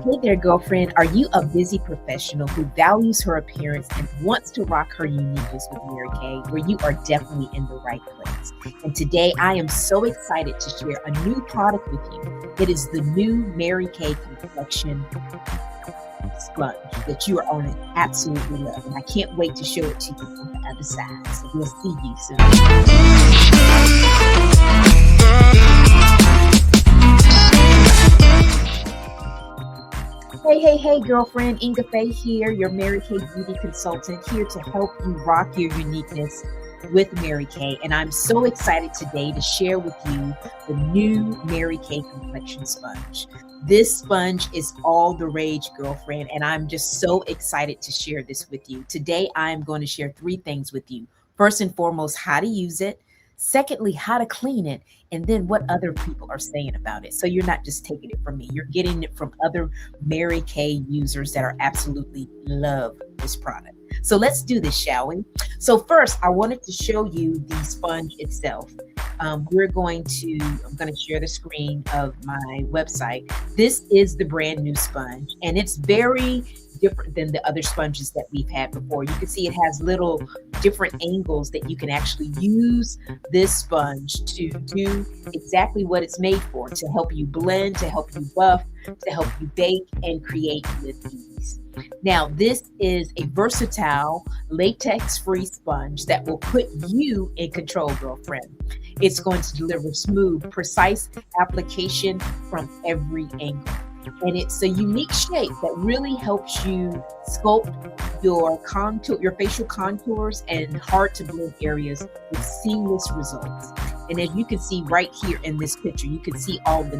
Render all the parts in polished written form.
Hey there, girlfriend. Are you a busy professional who values her appearance and wants to rock her uniqueness with Mary Kay? Where you are definitely in the right place. And today I am so excited to share a new product with you. It is the new Mary Kay Complexion Sponge that you are going to absolutely love. And I can't wait to show it to you on the other side. So we'll see you soon. Hey, girlfriend. Ingafay here, your Mary Kay beauty consultant, here to help you rock your uniqueness with Mary Kay. And I'm so excited today to share with you the new Mary Kay Complexion Sponge. This sponge is all the rage, girlfriend, and I'm just so excited to share this with you. Today, I'm going to share 3 things with you. First and foremost, how to use it. Secondly, how to clean it, and then what other people are saying about it. So you're not just taking it from me, you're getting it from other Mary Kay users that are absolutely love this product. So let's do this, shall we? So first, I wanted to show you the sponge itself. I'm going to share the screen of my website. This is the brand new sponge, and it's very different than the other sponges that we've had before. You can see it has little different angles that you can actually use this sponge to do exactly what it's made for, to help you blend, to help you buff, to help you bake and create with ease. Now, this is a versatile latex-free sponge that will put you in control, girlfriend. It's going to deliver smooth, precise application from every angle. And it's a unique shape that really helps you sculpt your facial contours and hard to blend areas with seamless results. And as you can see right here in this picture, you can see all the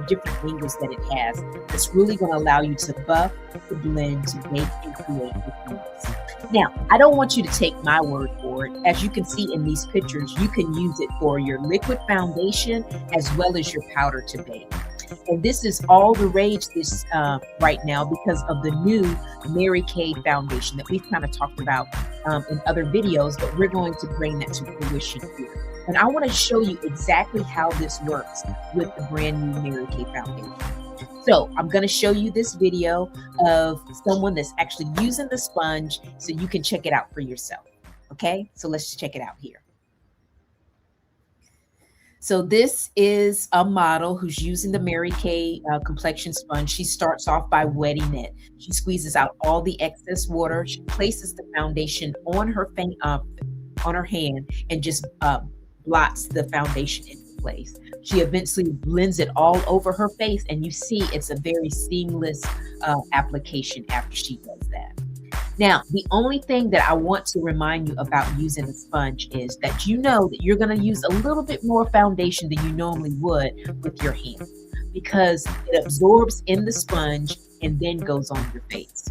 different angles that it has. It's really going to allow you to buff, to blend, to make, and create with ease. Now, I don't want you to take my word for it. As you can see in these pictures, you can use it for your liquid foundation as well as your powder to bake. And this is all the rage right now because of the new Mary Kay foundation that we've kind of talked about in other videos, but we're going to bring that to fruition here. And I want to show you exactly how this works with the brand new Mary Kay foundation. So I'm going to show you this video of someone that's actually using the sponge so you can check it out for yourself. Okay, so let's check it out here. So this is a model who's using the Mary Kay Complexion Sponge. She starts off by wetting it. She squeezes out all the excess water. She places the foundation on her hand and just blots the foundation into place. She eventually blends it all over her face, and you see it's a very seamless application after she does that. Now, the only thing that I want to remind you about using a sponge is that you know that you're going to use a little bit more foundation than you normally would with your hand, because it absorbs in the sponge and then goes on your face.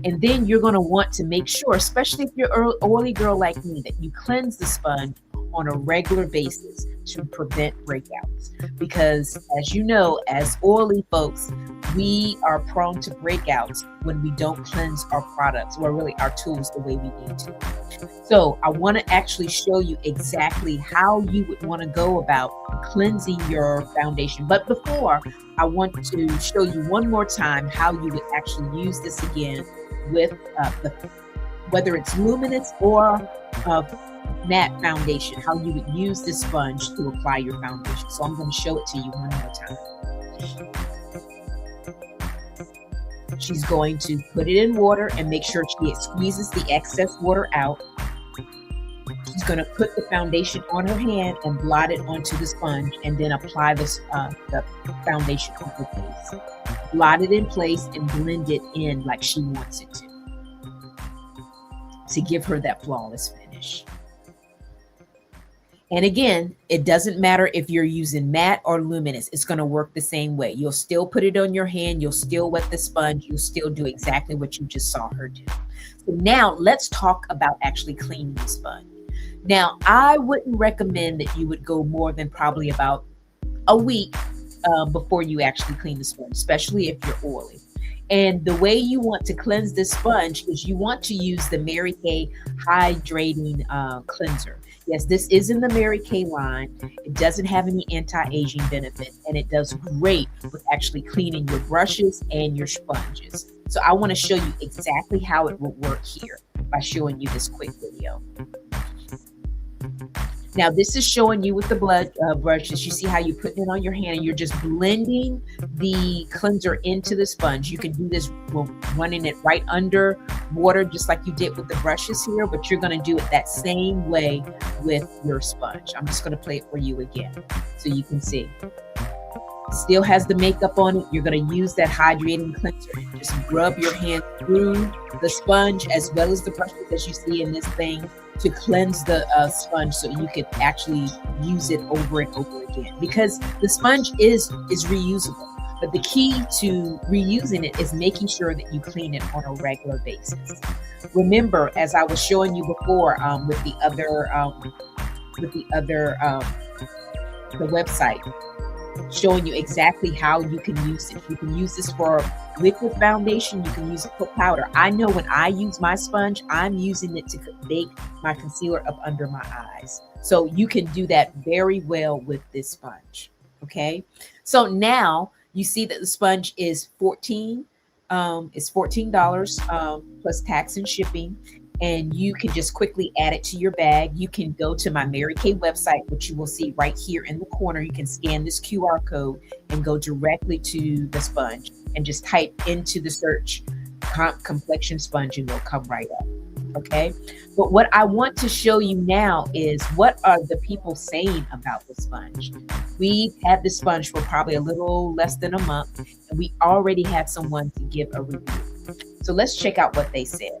And then you're going to want to make sure, especially if you're an oily girl like me, that you cleanse the sponge on a regular basis to prevent breakouts. Because as you know, as oily folks, we are prone to breakouts when we don't cleanse our products, or really our tools, the way we need to. So I want to actually show you exactly how you would want to go about cleansing your foundation. But before, I want to show you one more time how you would actually use this again with whether it's luminous or matte foundation, how you would use this sponge to apply your foundation. So I'm going to show it to you one more time. She's going to put it in water and make sure she squeezes the excess water out. She's going to put the foundation on her hand and blot it onto the sponge, and then apply the foundation on her face. Blot it in place and blend it in like she wants it to give her that flawless finish. And again, it doesn't matter if you're using matte or luminous, it's going to work the same way. You'll still put it on your hand, you'll still wet the sponge, you'll still do exactly what you just saw her do. So now let's talk about actually cleaning the sponge. Now, I wouldn't recommend that you would go more than probably about a week before you actually clean the sponge, especially if you're oily. And the way you want to cleanse this sponge is you want to use the Mary Kay Hydrating Cleanser. Yes, this is in the Mary Kay line. It doesn't have any anti-aging benefit, and it does great with actually cleaning your brushes and your sponges. So I want to show you exactly how it will work here by showing you this quick video. Now this is showing you with the blood brushes. You see how you're putting it on your hand and you're just blending the cleanser into the sponge. You can do this running it right under water just like you did with the brushes here, but you're going to do it that same way with your sponge. I'm just going to play it for you again so you can see. Still has the makeup on it. You're going to use that hydrating cleanser and just rub your hand through the sponge as well as the brushes as you see in this thing to cleanse the sponge so you can actually use it over and over again, because the sponge is reusable. But the key to reusing it is making sure that you clean it on a regular basis. Remember, as I was showing you before with the website, showing you exactly how you can use it. You can use this for liquid foundation. You can use it for powder. I know when I use my sponge, I'm using it to bake my concealer up under my eyes. So you can do that very well with this sponge. Okay. So now you see that the sponge is $14 plus tax and shipping. And you can just quickly add it to your bag. You can go to my Mary Kay website, which you will see right here in the corner. You can scan this QR code and go directly to the sponge and just type into the search complexion sponge and it'll come right up. Okay. But what I want to show you now is what are the people saying about the sponge. We've had the sponge for probably a little less than a month, and we already had someone to give a review. So let's check out what they said.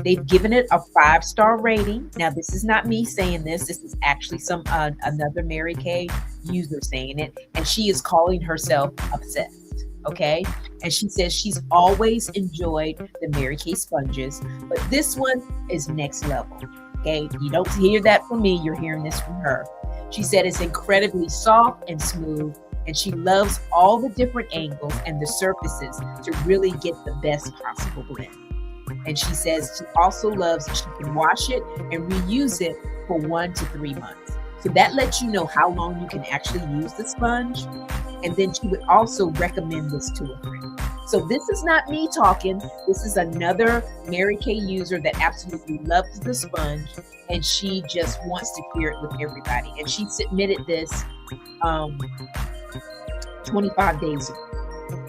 They've given it a 5-star rating. Now, this is not me saying this. This is actually another Mary Kay user saying it, and she is calling herself obsessed. Okay, and she says she's always enjoyed the Mary Kay sponges, but this one is next level. Okay, you don't hear that from me. You're hearing this from her. She said it's incredibly soft and smooth, and she loves all the different angles and the surfaces to really get the best possible blend. And she says she also loves that she can wash it and reuse it for 1 to 3 months. So that lets you know how long you can actually use the sponge. And then she would also recommend this to a friend. So this is not me talking. This is another Mary Kay user that absolutely loves the sponge, and she just wants to share it with everybody. And she submitted this 25 days ago.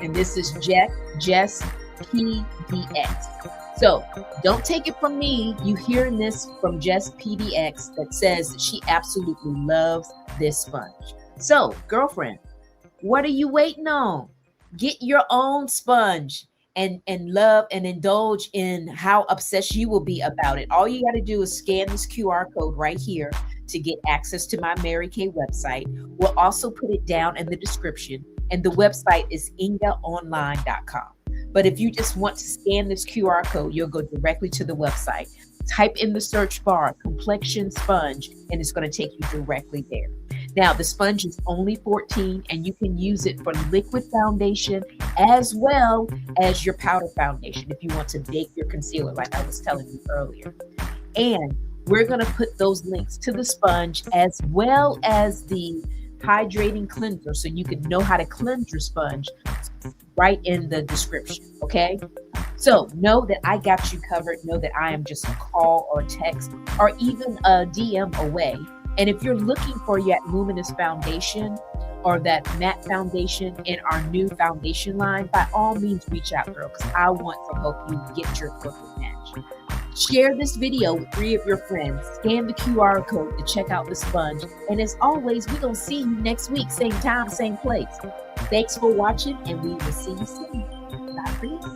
And this is Jess PDX. So don't take it from me. You hearing this from Jess PDX that says that she absolutely loves this sponge. So girlfriend, what are you waiting on? Get your own sponge and love and indulge in how obsessed you will be about it. All you got to do is scan this QR code right here to get access to my Mary Kay website. We'll also put it down in the description, and the website is ingaonline.com. But if you just want to scan this QR code, you'll go directly to the website. Type in the search bar, complexion sponge, and it's going to take you directly there. Now, the sponge is only $14, and you can use it for liquid foundation as well as your powder foundation if you want to bake your concealer, like I was telling you earlier. And we're going to put those links to the sponge as well as the hydrating cleanser so you can know how to cleanse your sponge right in the description. Okay, so know that I got you covered. Know that I am just a call or text or even a DM away. And if you're looking for your luminous foundation or that matte foundation in our new foundation line, by all means reach out, girl, because I want to help you get your perfect match. Share this video with 3 of your friends. Scan the QR code to check out the sponge. And as always, we're going to see you next week, same time, same place. Thanks for watching, and we will see you soon. Bye for now.